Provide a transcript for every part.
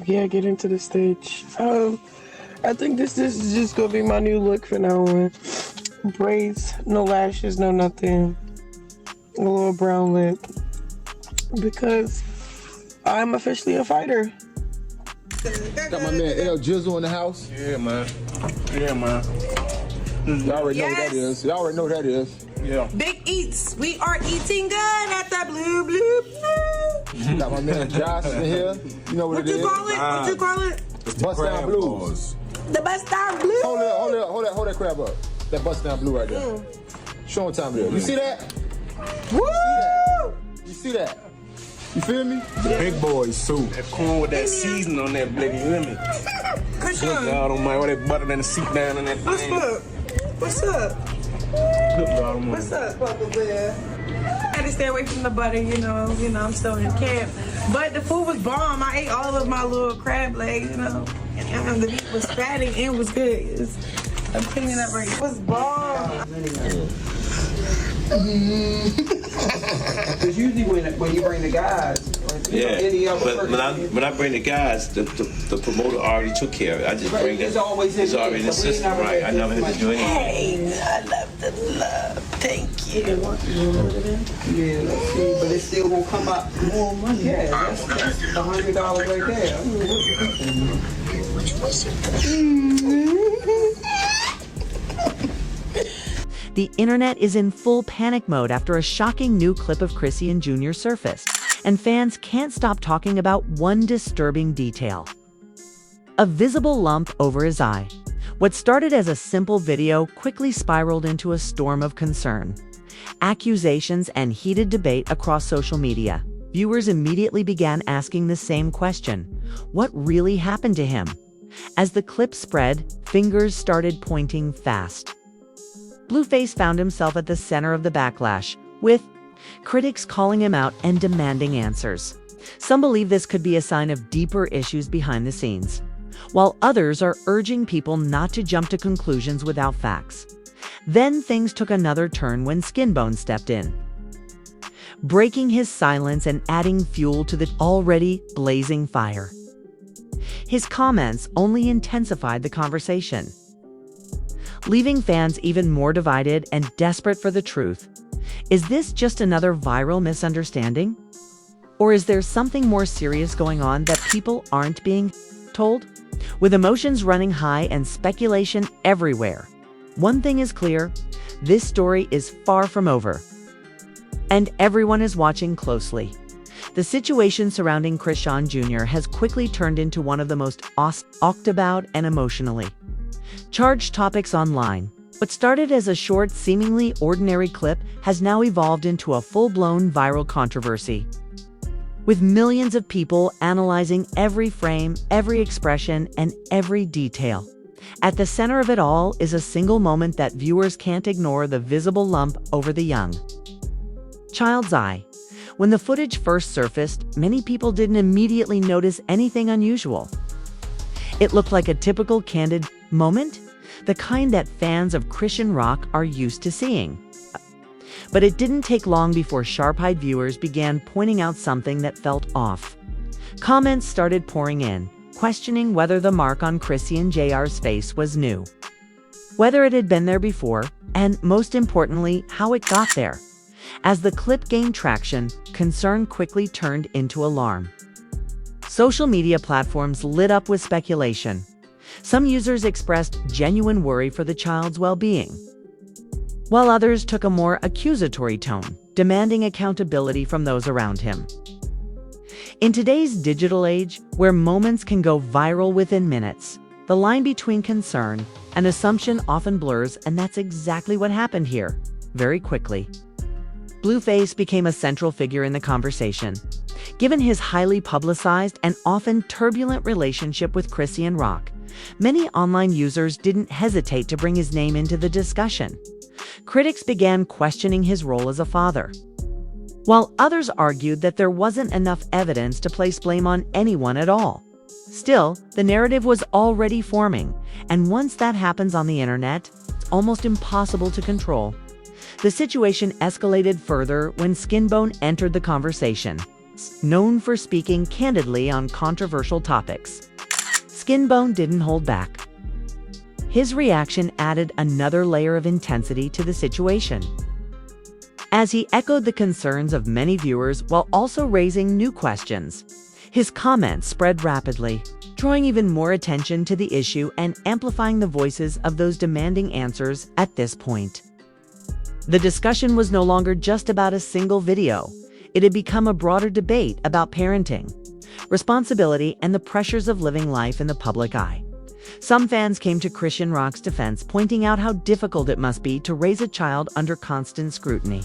Yeah, get into the stage. I think this is just gonna be my new look from now on. Braids, no lashes, no nothing. A little brown lip. Because I'm officially a fighter. Got my man L Jizzle in the house. Yeah, man. Yeah, man. Y'all already know what that is. Y'all already know what that is. Yeah. Big eats. We are eating good at the blue. Got my man Josh in here. You know what it is. What you call it? Bust down blues. The bust down blue. Hold that crab up. That bust down blue right there. Show 'em time it is. You see that? Woo! You see that? You feel me? Big boys soup. That corn with that seasoning on that blade, you hear me? Chrisean. Good God Almighty, all that butter and the seep down in that thing. What's up? Good God Almighty. What's up, Papa Bear? I had to stay away from the butter, you know, I'm still in camp. But the food was bomb. I ate all of my little crab legs, you know. And the meat was fatty and was good. I'm cleaning it up right now. It was bomb. Because usually when you bring the guys, but when I bring the guys, the promoter already took care of it. I just bring it. It's already in the system, right? I never had to do anything. Hey, I love the love. Thank you. Yeah, let's see, but it's still gonna come up more money. Yeah, that's $100 right there. The internet is in full panic mode after a shocking new clip of Chrisean Jr. surfaced, and fans can't stop talking about one disturbing detail: a visible lump over his eye. What started as a simple video quickly spiraled into a storm of concern. Accusations and heated debate across social media. Viewers immediately began asking the same question: what really happened to him? As the clip spread, fingers started pointing fast. Blueface found himself at the center of the backlash, with critics calling him out and demanding answers. Some believe this could be a sign of deeper issues behind the scenes, while others are urging people not to jump to conclusions without facts. Then things took another turn when Skinbone stepped in, breaking his silence and adding fuel to the already blazing fire. His comments only intensified the conversation, leaving fans even more divided and desperate for the truth. Is this just another viral misunderstanding? Or is there something more serious going on that people aren't being told? With emotions running high and speculation everywhere, one thing is clear: this story is far from over, and everyone is watching closely. The situation surrounding Chrisean Jr. has quickly turned into one of the most talked about and emotionally charged topics online. What started as a short, seemingly ordinary clip has now evolved into a full-blown viral controversy, with millions of people analyzing every frame, every expression, and every detail. At the center of it all is a single moment that viewers can't ignore: the visible lump over the young child's eye. When the footage first surfaced, many people didn't immediately notice anything unusual. It looked like a typical candid moment, the kind that fans of Christian rock are used to seeing. But it didn't take long before sharp-eyed viewers began pointing out something that felt off. Comments started pouring in, questioning whether the mark on Chrisean Jr.'s face was new, whether it had been there before, and most importantly, how it got there. As the clip gained traction, concern quickly turned into alarm. Social media platforms lit up with speculation. Some users expressed genuine worry for the child's well-being, while others took a more accusatory tone, demanding accountability from those around him. In today's digital age, where moments can go viral within minutes, the line between concern and assumption often blurs, and that's exactly what happened here, very quickly. Blueface became a central figure in the conversation. Given his highly publicized and often turbulent relationship with Chrisean Rock, many online users didn't hesitate to bring his name into the discussion. Critics began questioning his role as a father, while others argued that there wasn't enough evidence to place blame on anyone at all. Still, the narrative was already forming, and once that happens on the internet, it's almost impossible to control. The situation escalated further when Skinbone entered the conversation. known for speaking candidly on controversial topics. Skinbone didn't hold back. His reaction added another layer of intensity to the situation, as he echoed the concerns of many viewers while also raising new questions. His comments spread rapidly, drawing even more attention to the issue and amplifying the voices of those demanding answers at this point. The discussion was no longer just about a single video. It had become a broader debate about parenting, responsibility, and the pressures of living life in the public eye. Some fans came to Chrisean Rock's defense, pointing out how difficult it must be to raise a child under constant scrutiny.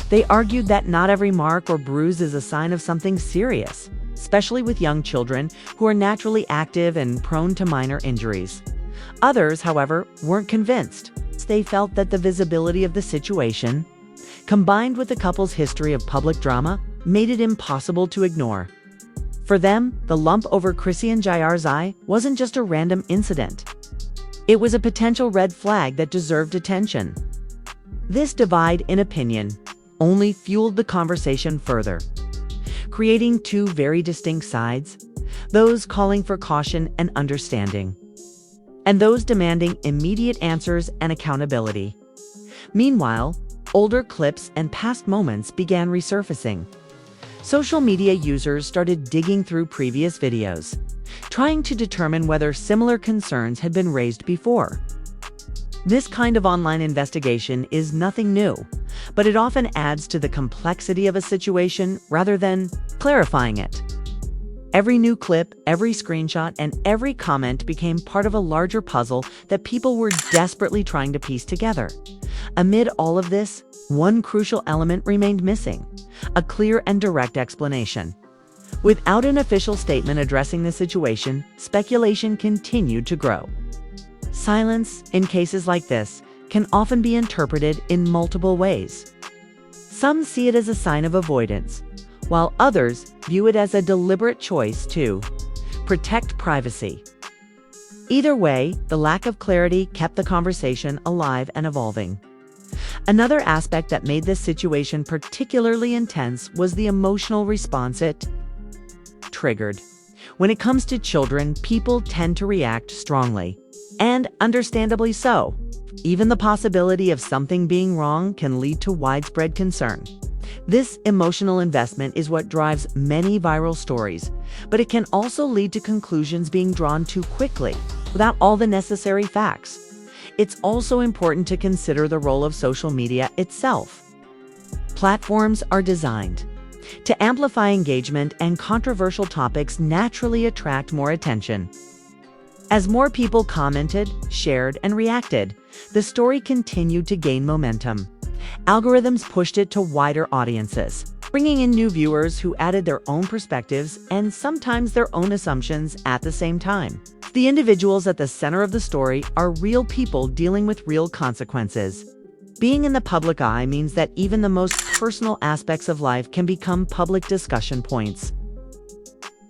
They argued that not every mark or bruise is a sign of something serious, especially with young children who are naturally active and prone to minor injuries. Others, however, weren't convinced. They felt that the visibility of the situation, combined with the couple's history of public drama, made it impossible to ignore. For them, the lump over Chrisean Jr's eye wasn't just a random incident. It was a potential red flag that deserved attention. This divide in opinion only fueled the conversation further, creating two very distinct sides, those calling for caution and understanding, and those demanding immediate answers and accountability. Meanwhile, older clips and past moments began resurfacing. Social media users started digging through previous videos, trying to determine whether similar concerns had been raised before. This kind of online investigation is nothing new, but it often adds to the complexity of a situation rather than clarifying it. Every new clip, every screenshot, and every comment became part of a larger puzzle that people were desperately trying to piece together. Amid all of this, one crucial element remained missing: a clear and direct explanation. Without an official statement addressing the situation, speculation continued to grow. Silence, in cases like this, can often be interpreted in multiple ways. Some see it as a sign of avoidance, while others view it as a deliberate choice to protect privacy. Either way, the lack of clarity kept the conversation alive and evolving. Another aspect that made this situation particularly intense was the emotional response it triggered. When it comes to children, people tend to react strongly, and understandably so. Even the possibility of something being wrong can lead to widespread concern. This emotional investment is what drives many viral stories, but it can also lead to conclusions being drawn too quickly, without all the necessary facts. It's also important to consider the role of social media itself. Platforms are designed to amplify engagement, and controversial topics naturally attract more attention. As more people commented, shared, and reacted, the story continued to gain momentum. Algorithms pushed it to wider audiences, bringing in new viewers who added their own perspectives and sometimes their own assumptions at the same time. The individuals at the center of the story are real people dealing with real consequences. Being in the public eye means that even the most personal aspects of life can become public discussion points.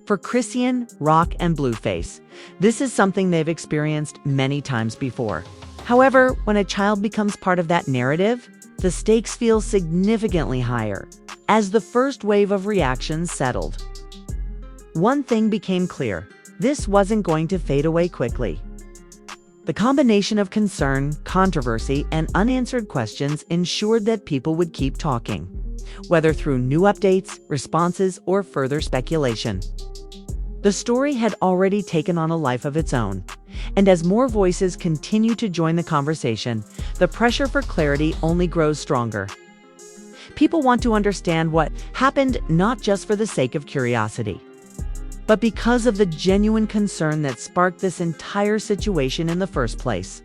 For Chrisean, Rock, and Blueface, this is something they've experienced many times before. However, when a child becomes part of that narrative, the stakes feel significantly higher. As the first wave of reactions settled, one thing became clear: this wasn't going to fade away quickly. The combination of concern, controversy, and unanswered questions ensured that people would keep talking, whether through new updates, responses, or further speculation. The story had already taken on a life of its own, and as more voices continue to join the conversation, the pressure for clarity only grows stronger. People want to understand what happened, not just for the sake of curiosity, but because of the genuine concern that sparked this entire situation in the first place.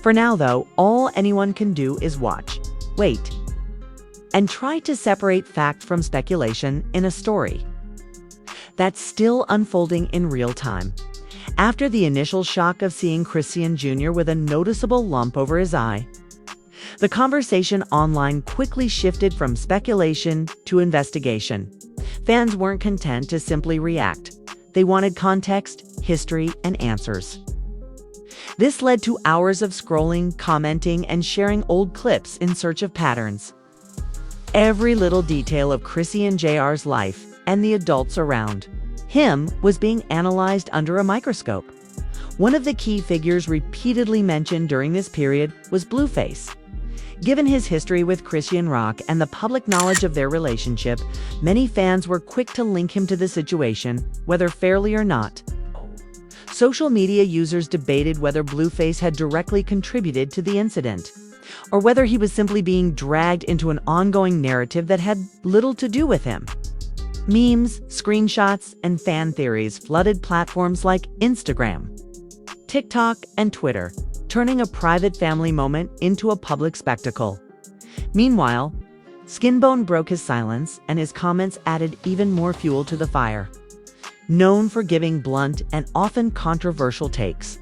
For now, though, all anyone can do is watch, wait, and try to separate fact from speculation in a story that's still unfolding in real time. After the initial shock of seeing Chrisean Jr. with a noticeable lump over his eye, the conversation online quickly shifted from speculation to investigation. Fans weren't content to simply react. They wanted context, history, and answers. This led to hours of scrolling, commenting, and sharing old clips in search of patterns. Every little detail of Chrisean Jr's life, and the adults around him was being analyzed under a microscope. One of the key figures repeatedly mentioned during this period was Blueface. Given his history with Chrisean Rock and the public knowledge of their relationship, many fans were quick to link him to the situation, whether fairly or not. Social media users debated whether Blueface had directly contributed to the incident, or whether he was simply being dragged into an ongoing narrative that had little to do with him. Memes, screenshots, and fan theories flooded platforms like Instagram, TikTok, and Twitter, turning a private family moment into a public spectacle. Meanwhile, Skinbone broke his silence, and his comments added even more fuel to the fire. Known for giving blunt and often controversial takes,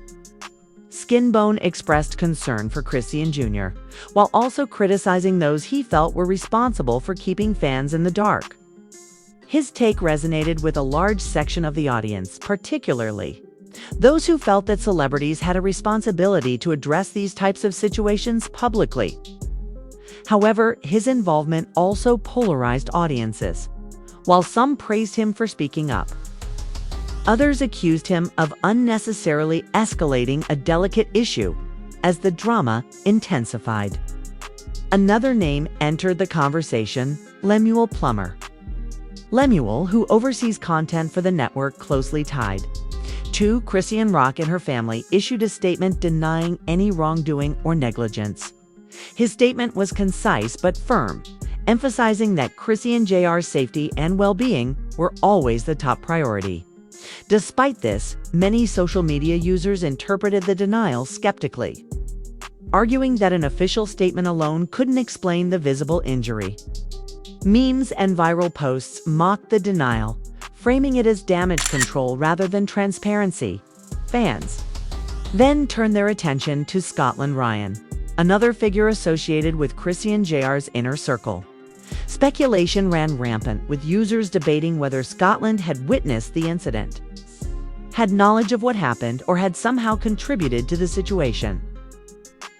Skinbone expressed concern for Chrisean Jr., while also criticizing those he felt were responsible for keeping fans in the dark. His take resonated with a large section of the audience, particularly those who felt that celebrities had a responsibility to address these types of situations publicly. However, his involvement also polarized audiences. While some praised him for speaking up, others accused him of unnecessarily escalating a delicate issue as the drama intensified. Another name entered the conversation: Lemuel Plummer. Lemuel, who oversees content for the network, closely tied to Chrisean Rock and her family, issued a statement denying any wrongdoing or negligence. His statement was concise but firm, emphasizing that Chrisean Jr.'s safety and well-being were always the top priority. Despite this, many social media users interpreted the denial skeptically, arguing that an official statement alone couldn't explain the visible injury. Memes and viral posts mocked the denial, framing it as damage control rather than transparency. Fans then turned their attention to Scotland Ryan, another figure associated with Chrisean Jr.'s inner circle. Speculation ran rampant, with users debating whether Scotland had witnessed the incident, had knowledge of what happened, or had somehow contributed to the situation.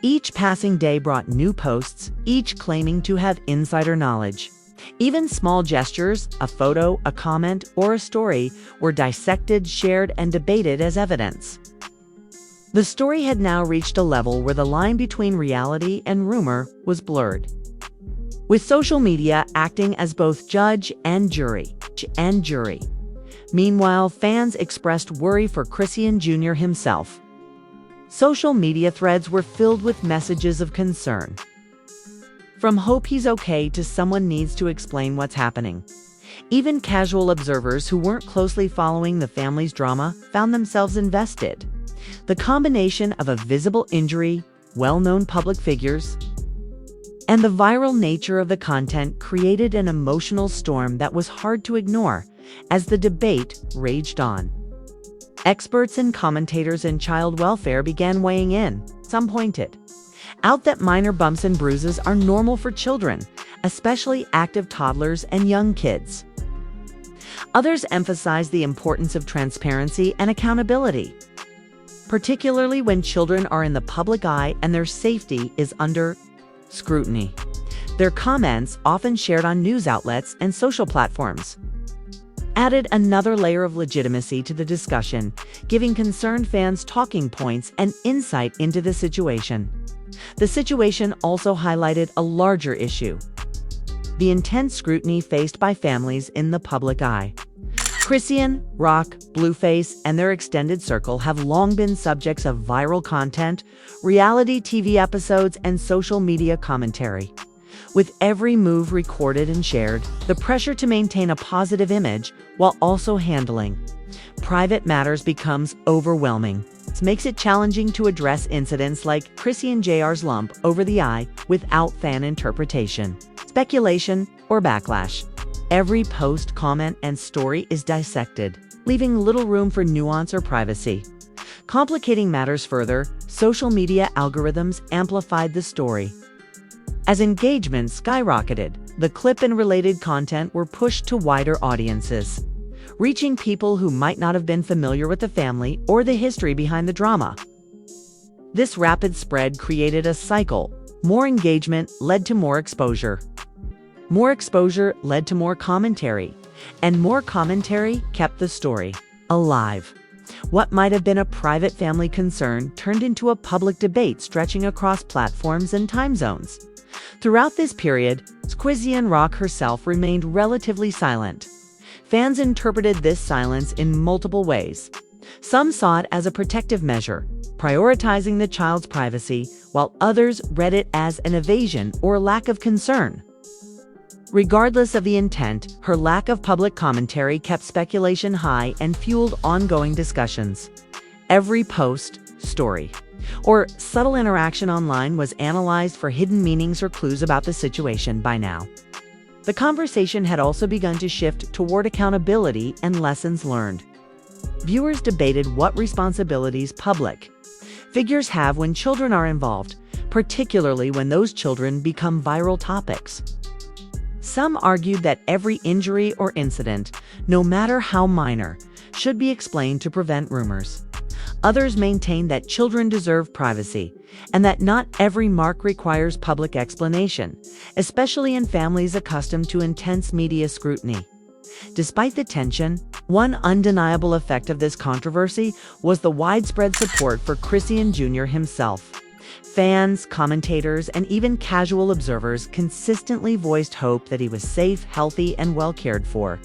Each passing day brought new posts, each claiming to have insider knowledge. Even small gestures, a photo, a comment, or a story, were dissected, shared, and debated as evidence. The story had now reached a level where the line between reality and rumor was blurred, with social media acting as both judge and jury. Meanwhile, fans expressed worry for Chrisean Jr. himself. Social media threads were filled with messages of concern, from "hope he's okay" to "someone needs to explain what's happening." Even casual observers who weren't closely following the family's drama found themselves invested. The combination of a visible injury, well-known public figures, and the viral nature of the content created an emotional storm that was hard to ignore as the debate raged on. Experts and commentators in child welfare began weighing in. Some pointed out that minor bumps and bruises are normal for children, especially active toddlers and young kids. Others emphasized the importance of transparency and accountability, particularly when children are in the public eye and their safety is under scrutiny. Their comments, often shared on news outlets and social platforms, added another layer of legitimacy to the discussion, giving concerned fans talking points and insight into the situation. The situation also highlighted a larger issue: the intense scrutiny faced by families in the public eye. Chrisean, Rock, Blueface, and their extended circle have long been subjects of viral content, reality TV episodes, and social media commentary. With every move recorded and shared, the pressure to maintain a positive image while also handling private matters becomes overwhelming. This makes it challenging to address incidents like Chrisean Jr.'s lump over the eye without fan interpretation, speculation, or backlash. Every post, comment, and story is dissected, leaving little room for nuance or privacy. Complicating matters further, social media algorithms amplified the story. As engagement skyrocketed, the clip and related content were pushed to wider audiences, reaching people who might not have been familiar with the family or the history behind the drama. This rapid spread created a cycle. More engagement led to more exposure. More exposure led to more commentary, And more commentary kept the story alive. What might have been a private family concern turned into a public debate stretching across platforms and time zones. Throughout this period, Chrisean Rock herself remained relatively silent. Fans interpreted this silence in multiple ways. Some saw it as a protective measure, prioritizing the child's privacy, while others read it as an evasion or lack of concern. Regardless of the intent, her lack of public commentary kept speculation high and fueled ongoing discussions. Every post, story, or subtle interaction online was analyzed for hidden meanings or clues about the situation by now. The conversation had also begun to shift toward accountability and lessons learned. Viewers debated what responsibilities public figures have when children are involved, particularly when those children become viral topics. Some argued that every injury or incident, no matter how minor, should be explained to prevent rumors. Others maintained that children deserve privacy and that not every mark requires public explanation, especially in families accustomed to intense media scrutiny. Despite the tension, one undeniable effect of this controversy was the widespread support for Chrisean Jr. himself. Fans, commentators, and even casual observers consistently voiced hope that he was safe, healthy, and well cared for.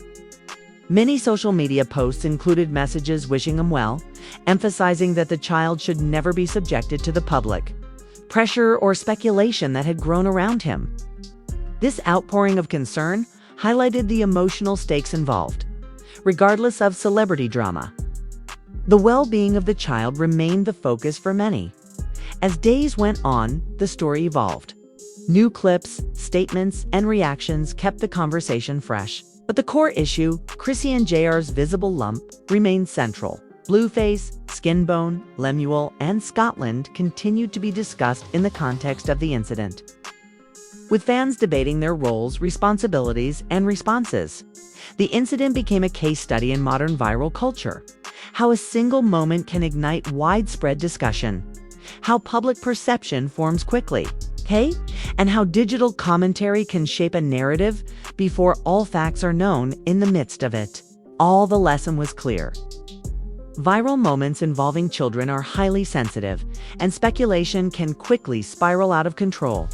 Many social media posts included messages wishing him well, emphasizing that the child should never be subjected to the public pressure or speculation that had grown around him. This outpouring of concern highlighted the emotional stakes involved, regardless of celebrity drama. The well-being of the child remained the focus for many. As days went on, the story evolved. New clips, statements, and reactions kept the conversation fresh. But the core issue, Chrisean Jr's visible lump, remained central. Blueface, Skinbone, Lemuel, and Scotland continued to be discussed in the context of the incident, with fans debating their roles, responsibilities, and responses. The incident became a case study in modern viral culture. How a single moment can ignite widespread discussion. How public perception forms quickly. And how digital commentary can shape a narrative before all facts are known in the midst of it. All the lesson was clear. Viral moments involving children are highly sensitive, and speculation can quickly spiral out of control.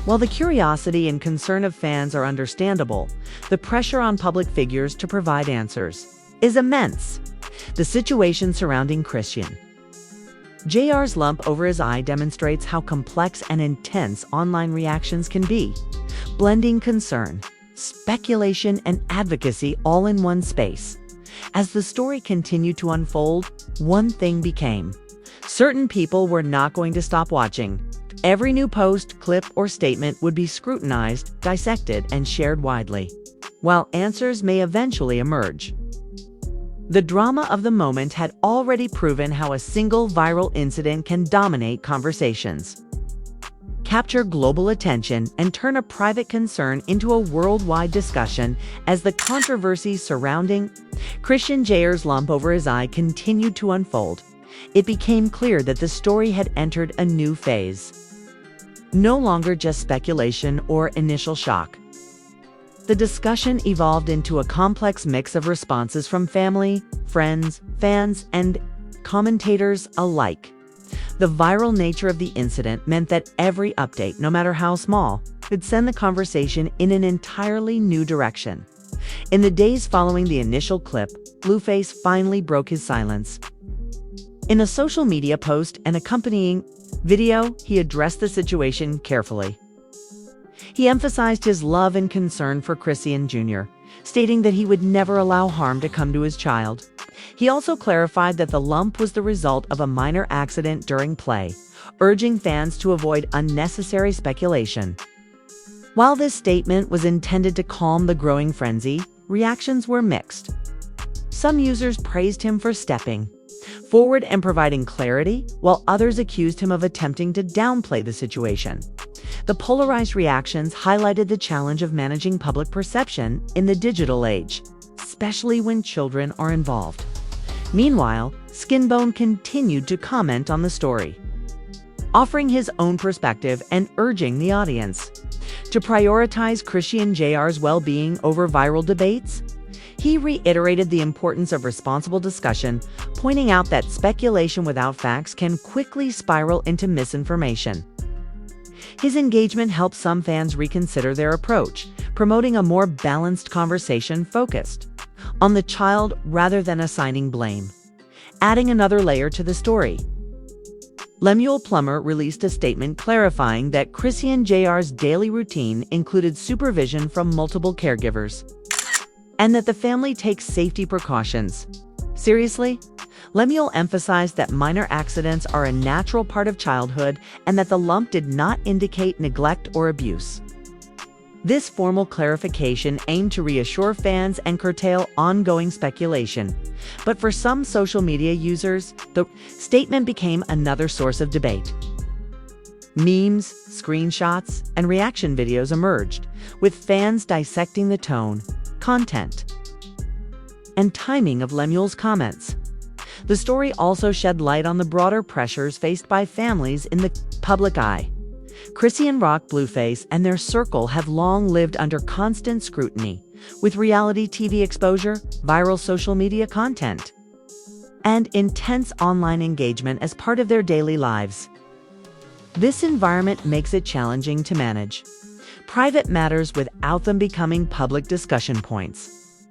While the curiosity and concern of fans are understandable, the pressure on public figures to provide answers is immense. The situation surrounding Chrisean Jr's lump over his eye demonstrates how complex and intense online reactions can be, blending concern, speculation, and advocacy all in one space. As the story continued to unfold, one thing became certain: people were not going to stop watching. Every new post, clip, or statement would be scrutinized, dissected, and shared widely, while answers may eventually emerge. The drama of the moment had already proven how a single viral incident can dominate conversations, capture global attention, and turn a private concern into a worldwide discussion. As the controversy surrounding Chrisean Jr's lump over his eye continued to unfold, it became clear that the story had entered a new phase. No longer just speculation or initial shock. The discussion evolved into a complex mix of responses from family, friends, fans, and commentators alike. The viral nature of the incident meant that every update, no matter how small, could send the conversation in an entirely new direction. In the days following the initial clip, Blueface finally broke his silence. In a social media post and accompanying video, he addressed the situation carefully. He emphasized his love and concern for Chrisean Jr., stating that he would never allow harm to come to his child. He also clarified that the lump was the result of a minor accident during play, urging fans to avoid unnecessary speculation. While this statement was intended to calm the growing frenzy, reactions were mixed. Some users praised him for stepping forward and providing clarity, while others accused him of attempting to downplay the situation. The polarized reactions highlighted the challenge of managing public perception in the digital age, especially when children are involved. Meanwhile, Skinbone continued to comment on the story, offering his own perspective and urging the audience to prioritize Chrisean Jr's well-being over viral debates. He reiterated the importance of responsible discussion, pointing out that speculation without facts can quickly spiral into misinformation. His engagement helped some fans reconsider their approach, promoting a more balanced conversation focused on the child rather than assigning blame, adding another layer to the story. Lemuel Plummer released a statement clarifying that Chrisean Jr's daily routine included supervision from multiple caregivers, and that the family takes safety precautions. Seriously? Lemuel emphasized that minor accidents are a natural part of childhood and that the lump did not indicate neglect or abuse. This formal clarification aimed to reassure fans and curtail ongoing speculation. But for some social media users, the statement became another source of debate. Memes, screenshots, and reaction videos emerged, with fans dissecting the tone, content, and timing of Lemuel's comments. The story also shed light on the broader pressures faced by families in the public eye. Chrisean rock Blueface and their circle have long lived under constant scrutiny, with reality TV exposure, viral social media content, and intense online engagement as part of their daily lives. This environment makes it challenging to manage private matters without them becoming public discussion points.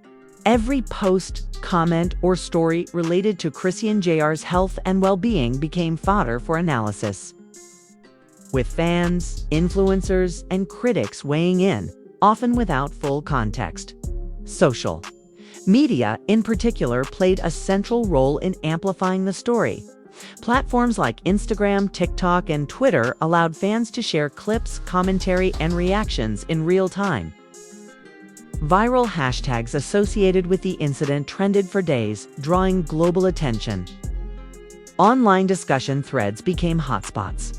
Every post, comment, or story related to Chrisean Jr's health and well-being became fodder for analysis, with fans, influencers, and critics weighing in, often without full context. Social media, in particular, played a central role in amplifying the story. Platforms like Instagram, TikTok, and Twitter allowed fans to share clips, commentary, and reactions in real time. Viral hashtags associated with the incident trended for days, drawing global attention. Online discussion threads became hotspots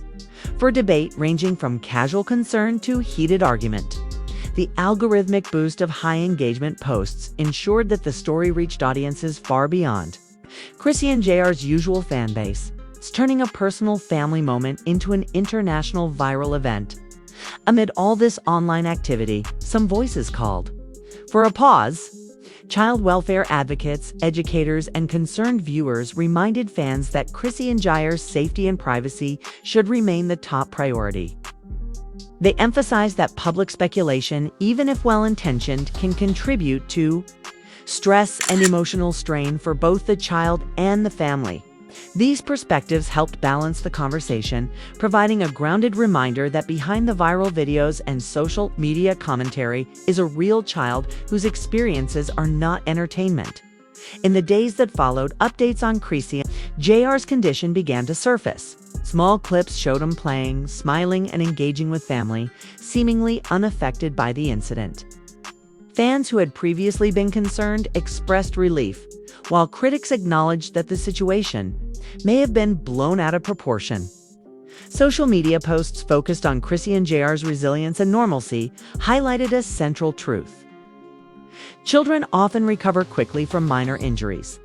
for debate ranging from casual concern to heated argument. The algorithmic boost of high-engagement posts ensured that the story reached audiences far beyond Chrisean Jr's usual fan base, turning a personal family moment into an international viral event. Amid all this online activity, some voices called for a pause. Child welfare advocates, educators, and concerned viewers reminded fans that Chrisean Jr's safety and privacy should remain the top priority. They emphasized that public speculation, even if well-intentioned, can contribute to stress and emotional strain for both the child and the family. These perspectives helped balance the conversation, providing a grounded reminder that behind the viral videos and social media commentary is a real child whose experiences are not entertainment. In the days that followed, updates on Chrisean Jr's condition began to surface. Small clips showed him playing, smiling, and engaging with family, seemingly unaffected by the incident. Fans who had previously been concerned expressed relief, while critics acknowledged that the situation may have been blown out of proportion. Social media posts focused on Chrisean Jr's resilience and normalcy highlighted a central truth. Children often recover quickly from minor injuries.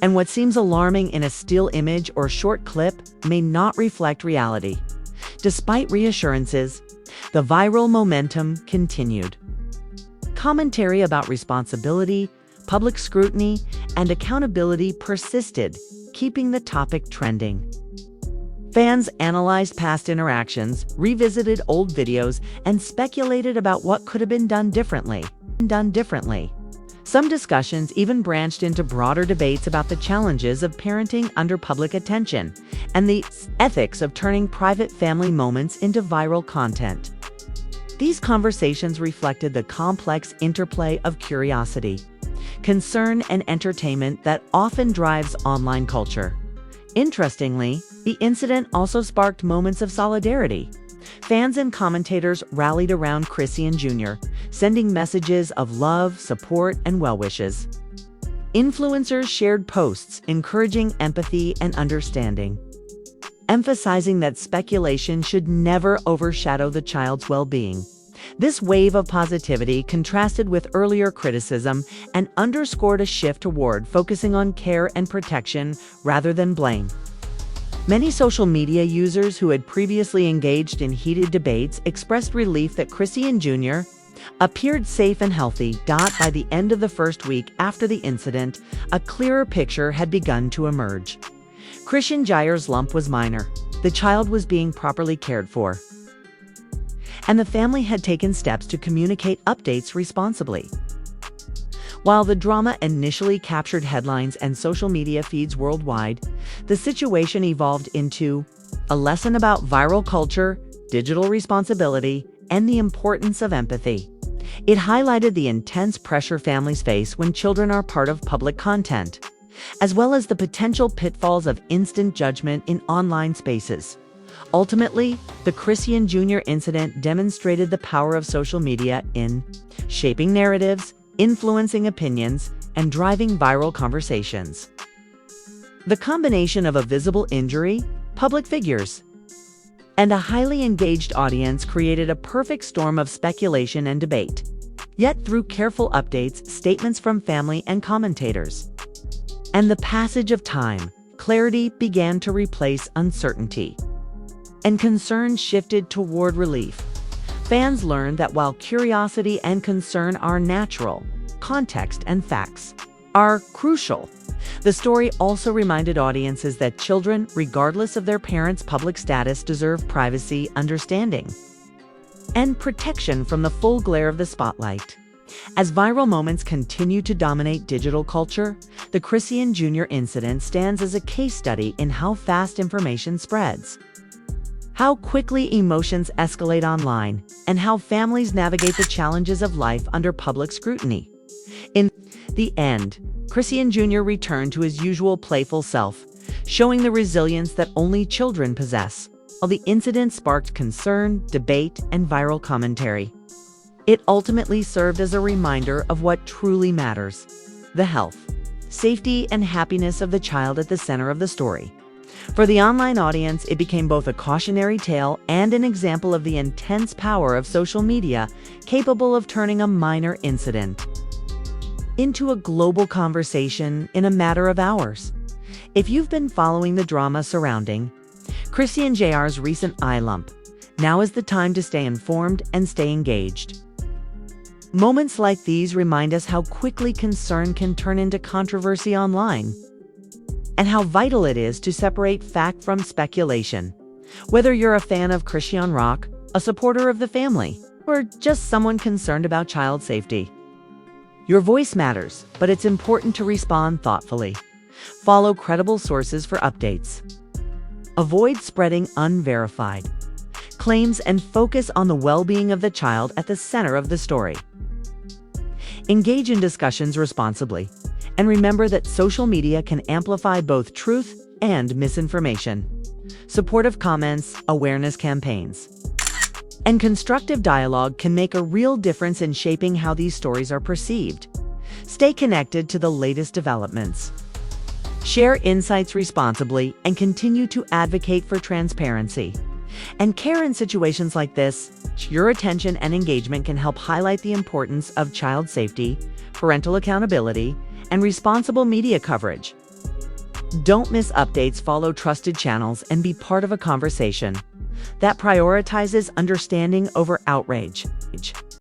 And what seems alarming in a still image or short clip may not reflect reality. Despite reassurances, the viral momentum continued. Commentary about responsibility, public scrutiny, and accountability persisted, keeping the topic trending. Fans analyzed past interactions, revisited old videos, and speculated about what could have been done differently. Some discussions even branched into broader debates about the challenges of parenting under public attention and the ethics of turning private family moments into viral content. These conversations reflected the complex interplay of curiosity, concern, and entertainment that often drives online culture. Interestingly, the incident also sparked moments of solidarity. Fans and commentators rallied around Chrisean Jr., sending messages of love, support, and well wishes. Influencers shared posts encouraging empathy and understanding, emphasizing that speculation should never overshadow the child's well-being. This wave of positivity contrasted with earlier criticism and underscored a shift toward focusing on care and protection rather than blame. Many social media users who had previously engaged in heated debates expressed relief that Chrisean Jr. appeared safe and healthy. By the end of the first week after the incident, a clearer picture had begun to emerge. Chrisean Jr's lump was minor. The child was being properly cared for, and the family had taken steps to communicate updates responsibly. While the drama initially captured headlines and social media feeds worldwide, the situation evolved into a lesson about viral culture, digital responsibility, and the importance of empathy. It highlighted the intense pressure families face when children are part of public content, as well as the potential pitfalls of instant judgment in online spaces. Ultimately, the Chrisean Jr. incident demonstrated the power of social media in shaping narratives, influencing opinions, and driving viral conversations. The combination of a visible injury, public figures, and a highly engaged audience created a perfect storm of speculation and debate. Yet through careful updates, statements from family and commentators, and the passage of time, clarity began to replace uncertainty, and concern shifted toward relief. Fans learned that while curiosity and concern are natural, context and facts are crucial. The story also reminded audiences that children, regardless of their parents' public status, deserve privacy, understanding, and protection from the full glare of the spotlight. As viral moments continue to dominate digital culture, the Chrisean Jr. incident stands as a case study in how fast information spreads, how quickly emotions escalate online, and how families navigate the challenges of life under public scrutiny. In the end, Chrisean Jr. returned to his usual playful self, showing the resilience that only children possess. While the incident sparked concern, debate, and viral commentary, it ultimately served as a reminder of what truly matters: the health, safety, and happiness of the child at the center of the story. For the online audience, it became both a cautionary tale and an example of the intense power of social media, capable of turning a minor incident into a global conversation in a matter of hours. If you've been following the drama surrounding Chrisean Jr's recent eye lump, now is the time to stay informed and stay engaged. Moments like these remind us how quickly concern can turn into controversy online, and how vital it is to separate fact from speculation. Whether you're a fan of Chrisean Rock, a supporter of the family, or just someone concerned about child safety, your voice matters, but it's important to respond thoughtfully. Follow credible sources for updates. Avoid spreading unverified claims and focus on the well-being of the child at the center of the story. Engage in discussions responsibly, and remember that social media can amplify both truth and misinformation. Supportive comments, awareness campaigns, and constructive dialogue can make a real difference in shaping how these stories are perceived. Stay connected to the latest developments. Share insights responsibly and continue to advocate for transparency and care in situations like this. Your attention and engagement can help highlight the importance of child safety, parental accountability, and responsible media coverage. Don't miss updates, follow trusted channels, and be part of a conversation that prioritizes understanding over outrage.